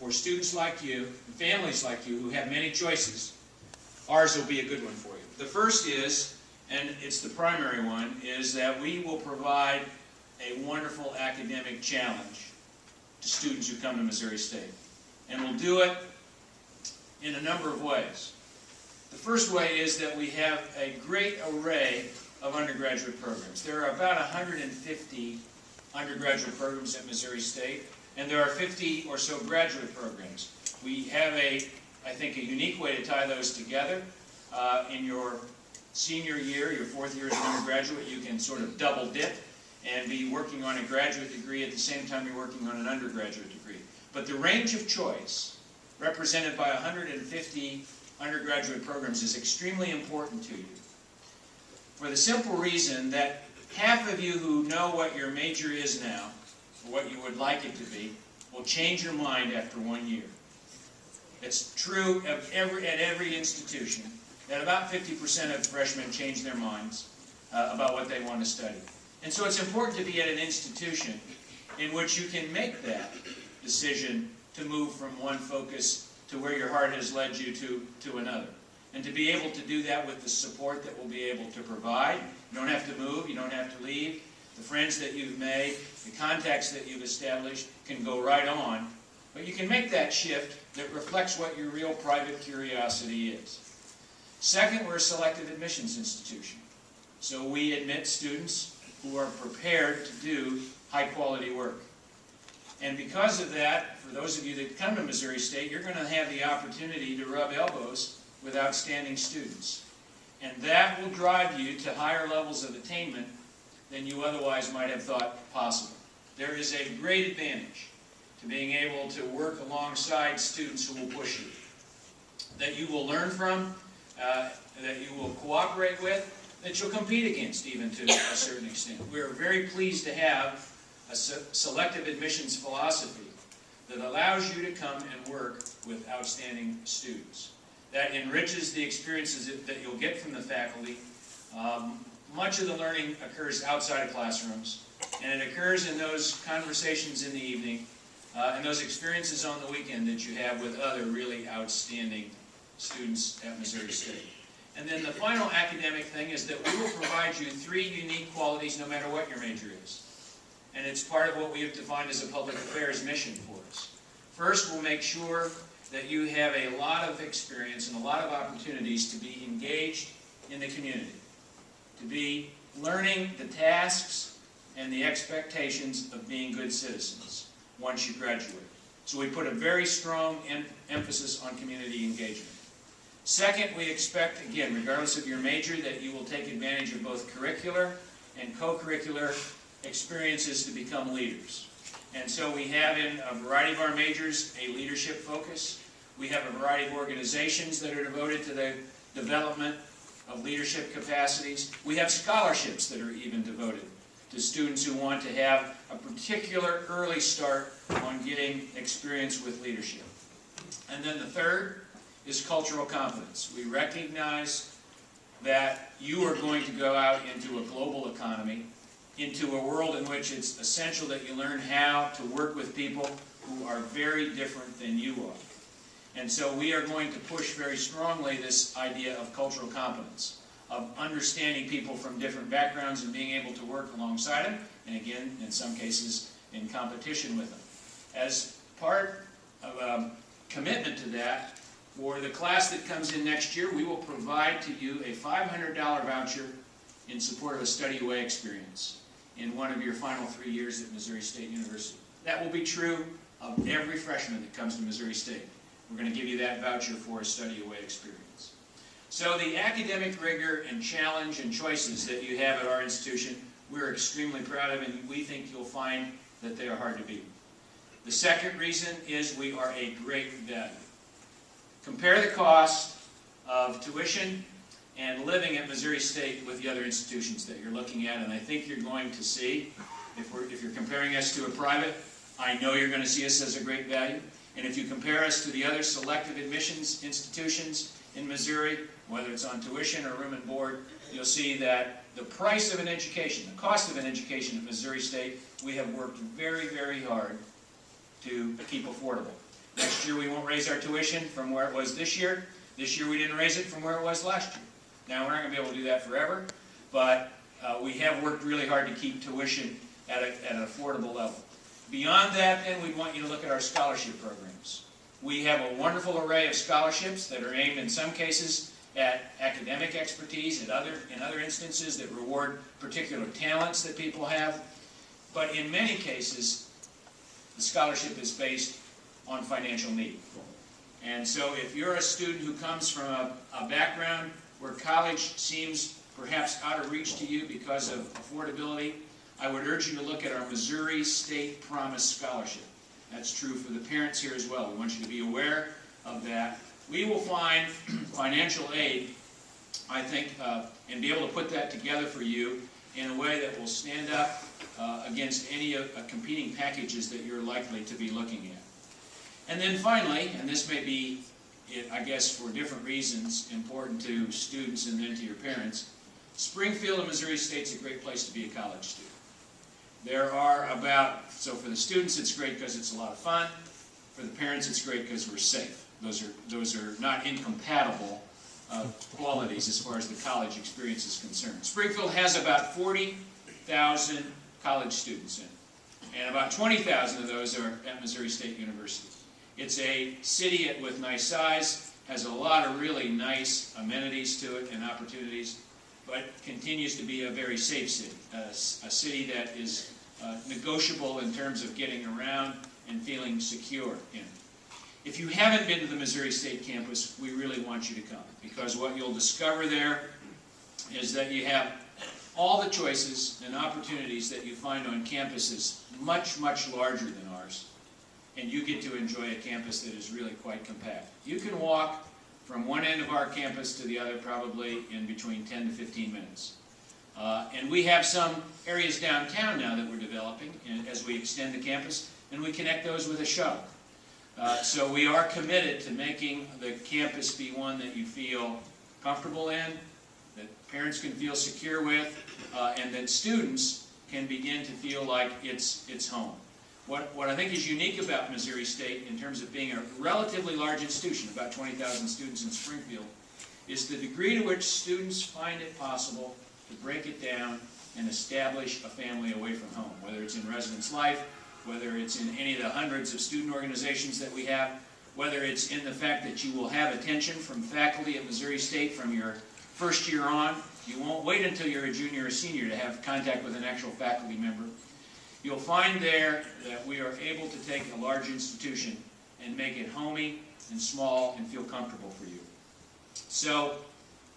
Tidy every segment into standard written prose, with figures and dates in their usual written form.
for students like you, and families like you who have many choices, ours will be a good one for you. The first is, and it's the primary one, is that we will provide a wonderful academic challenge to students who come to Missouri State. And we'll do it in a number of ways. The first way is that we have a great array of undergraduate programs. There are about 150 undergraduate programs at Missouri State, and there are 50 or so graduate programs. We have I think, a unique way to tie those together. In your senior year, your fourth year as an undergraduate, you can sort of double dip and be working on a graduate degree at the same time you're working on an undergraduate degree. But the range of choice, represented by 150 undergraduate programs, is extremely important to you, for the simple reason that half of you who know what your major is now, or what you would like it to be, will change your mind after 1 year. It's true at every institution that about 50% of freshmen change their minds about what they want to study. And so it's important to be at an institution in which you can make that decision to move from one focus to where your heart has led you to another. And to be able to do that with the support that we'll be able to provide. You don't have to move, you don't have to leave. The friends that you've made, the contacts that you've established can go right on. But you can make that shift that reflects what your real private curiosity is. Second, we're a selective admissions institution. So we admit students who are prepared to do high-quality work. And because of that, for those of you that come to Missouri State, you're going to have the opportunity to rub elbows with outstanding students. And that will drive you to higher levels of attainment than you otherwise might have thought possible. There is a great advantage to being able to work alongside students who will push you, that you will learn from, that you will cooperate with, that you'll compete against even to a certain extent. We're very pleased to have a selective admissions philosophy that allows you to come and work with outstanding students. That enriches the experiences that you'll get from the faculty. Much of the learning occurs outside of classrooms, and it occurs in those conversations in the evening and those experiences on the weekend that you have with other really outstanding students at Missouri State. And then the final academic thing is that we will provide you 3 unique qualities no matter what your major is. And it's part of what we have defined as a public affairs mission for us. First, we'll make sure that you have a lot of experience and a lot of opportunities to be engaged in the community, to be learning the tasks and the expectations of being good citizens once you graduate. So we put a very strong emphasis on community engagement. Second, we expect, again, regardless of your major, that you will take advantage of both curricular and co-curricular experiences to become leaders. And so we have in a variety of our majors a leadership focus. We have a variety of organizations that are devoted to the development of leadership capacities. We have scholarships that are even devoted to students who want to have a particular early start on getting experience with leadership. And then the third is cultural competence. We recognize that you are going to go out into a global economy, into a world in which it's essential that you learn how to work with people who are very different than you are. And so we are going to push very strongly this idea of cultural competence, of understanding people from different backgrounds and being able to work alongside them, and again, in some cases, in competition with them. As part of a commitment to that, for the class that comes in next year, we will provide to you a $500 voucher in support of a study away experience in one of your final 3 years at Missouri State University. That will be true of every freshman that comes to Missouri State. We're going to give you that voucher for a study away experience. So the academic rigor and challenge and choices that you have at our institution, we're extremely proud of, and we think you'll find that they are hard to beat. The second reason is we are a great value. Compare the cost of tuition and living at Missouri State with the other institutions that you're looking at, and I think you're going to see, if you're comparing us to a private, I know you're going to see us as a great value. And if you compare us to the other selective admissions institutions in Missouri, whether it's on tuition or room and board, you'll see that the price of an education, the cost of an education at Missouri State, we have worked very, very hard to keep affordable. Next year we won't raise our tuition from where it was this year. This year we didn't raise it from where it was last year. Now we're not going to be able to do that forever, but we have worked really hard to keep tuition at an affordable level. Beyond that, then, we want you to look at our scholarship programs. We have a wonderful array of scholarships that are aimed in some cases at academic expertise, in other instances that reward particular talents that people have. But in many cases, the scholarship is based on financial need. And so if you're a student who comes from a background where college seems perhaps out of reach to you because of affordability, I would urge you to look at our Missouri State Promise Scholarship. That's true for the parents here as well. We want you to be aware of that. We will find financial aid, I think, and be able to put that together for you in a way that will stand up against any competing packages that you're likely to be looking at. And then finally, and this may be, I guess for different reasons, important to students and then to your parents, Springfield and Missouri State's a great place to be a college student. There are so for the students it's great because it's a lot of fun. For the parents it's great because we're safe. Those are not incompatible qualities as far as the college experience is concerned. Springfield has about 40,000 college students in it, and about 20,000 of those are at Missouri State University. It's a city with nice size, has a lot of really nice amenities to it and opportunities, but continues to be a very safe city, a city that is negotiable in terms of getting around and feeling secure in. If you haven't been to the Missouri State campus, we really want you to come, because what you'll discover there is that you have all the choices and opportunities that you find on campuses much, much larger than ours, and you get to enjoy a campus that is really quite compact. You can walk from one end of our campus to the other probably in between 10 to 15 minutes. And we have some areas downtown now that we're developing as we extend the campus, and we connect those with a shuttle. So we are committed to making the campus be one that you feel comfortable in, that parents can feel secure with, and that students can begin to feel like it's home. What I think is unique about Missouri State in terms of being a relatively large institution, about 20,000 students in Springfield, is the degree to which students find it possible to break it down and establish a family away from home, whether it's in residence life, whether it's in any of the hundreds of student organizations that we have, whether it's in the fact that you will have attention from faculty at Missouri State from your first year on. You won't wait until you're a junior or senior to have contact with an actual faculty member. You'll find there that we are able to take a large institution and make it homey and small and feel comfortable for you. So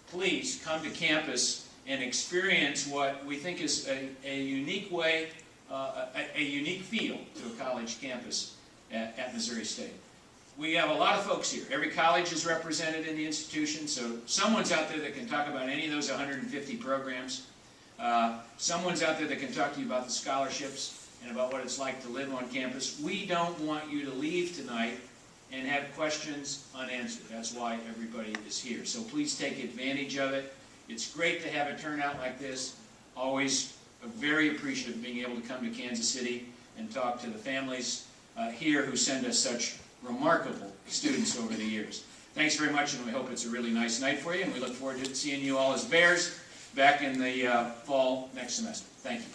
please come to campus and experience what we think is a unique way, a unique feel to a college campus at Missouri State. We have a lot of folks here. Every college is represented in the institution, so someone's out there that can talk about any of those 150 programs. Someone's out there that can talk to you about the scholarships and about what it's like to live on campus. We don't want you to leave tonight and have questions unanswered. That's why everybody is here. So please take advantage of it. It's great to have a turnout like this. Always very appreciative of being able to come to Kansas City and talk to the families here who send us such remarkable students over the years. Thanks very much, and we hope it's a really nice night for you, and we look forward to seeing you all as Bears back in the fall next semester. Thank you.